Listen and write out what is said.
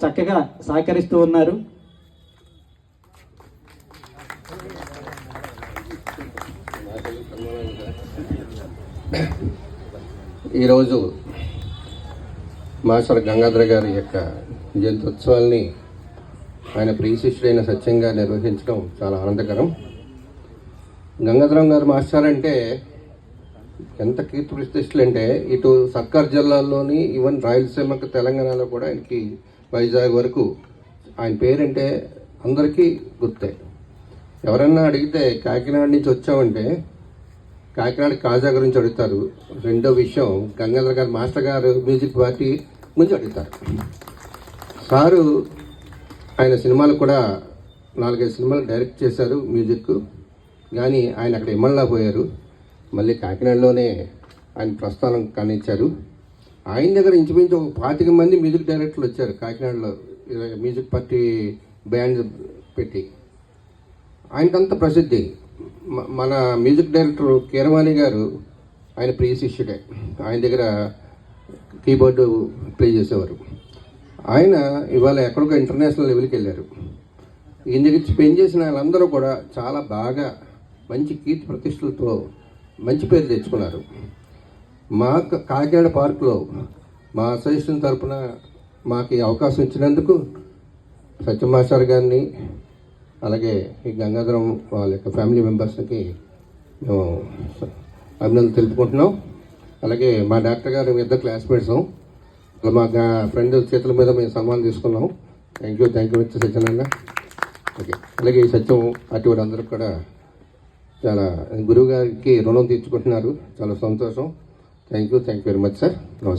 చక్కగా సహకరిస్తూ ఉన్నారు. ఈరోజు మాస్టర్ గంగాధర గారి యొక్క జయంత్యోత్సవాల్ని ఆయన ప్రియశిష్యుడైన సత్యంగా నిర్వహించడం చాలా ఆనందకరం. గంగాధరం గారు మాస్టర్ అంటే ఎంత కీర్తి ప్రతిష్టలు అంటే ఇటు సర్కార్ జిల్లాల్లోని ఈవెన్ రాయలసీమకు తెలంగాణలో కూడా ఆయనకి వైజాగ్ వరకు ఆయన పేరంటే అందరికీ గుర్తే. ఎవరన్నా అడిగితే కాకినాడ నుంచి వచ్చామంటే కాకినాడ కాజా గురించి అడుగుతారు. రెండో విషయం గంగాధర గారు మాస్టర్ గారు మ్యూజిక్ పార్టీ గురించి అడుగుతారు. సారు ఆయన సినిమాలు కూడా 4-5 సినిమాలు డైరెక్ట్ చేశారు మ్యూజిక్. కానీ ఆయన అక్కడ ఇమ్మల్లా పోయారు. మళ్ళీ కాకినాడలోనే ఆయన ప్రస్థానం కానిచ్చారు. ఆయన దగ్గర ఇంచుమించు ఒక 25 మంది మ్యూజిక్ డైరెక్టర్లు వచ్చారు కాకినాడలో మ్యూజిక్ పార్టీ బ్యాండ్ పెట్టి. ఆయనకంత ప్రసిద్ధి. మన మ్యూజిక్ డైరెక్టర్ కీరవాణి గారు ఆయన ప్రియ శిష్యుడే. ఆయన దగ్గర కీబోర్డు ప్లే చేసేవారు. ఆయన ఇవాళ ఎక్కడికో ఇంటర్నేషనల్ లెవెల్కి వెళ్ళారు. ఈయన దగ్గర స్పెండ్ చేసిన వాళ్ళందరూ కూడా చాలా బాగా మంచి కీర్తి ప్రతిష్టలతో మంచి పేరు తెచ్చుకున్నారు. మా కాకినాడ పార్కులో మా అసోసియేషన్ తరఫున మాకు ఈ అవకాశం ఇచ్చినందుకు సత్యం మాస్టర్ గారిని అలాగే ఈ గంగాధరం వాళ్ళ యొక్క ఫ్యామిలీ మెంబర్స్కి మేము అభినందనలు తెలుపుకుంటున్నాం. అలాగే మా డాక్టర్ గారు ఇద్దరు క్లాస్మేట్స్, మా ఫ్రెండ్ చేతుల మీద మేము సన్మానం తీసుకున్నాం. Thank you Satyanarayana. ఓకే, అలాగే ఈ సత్యం అటువంటి అందరూ కూడా చాలా గురువు గారికి రుణం తీర్చుకుంటున్నారు. చాలా సంతోషం. Thank you very much sir. నమస్తే.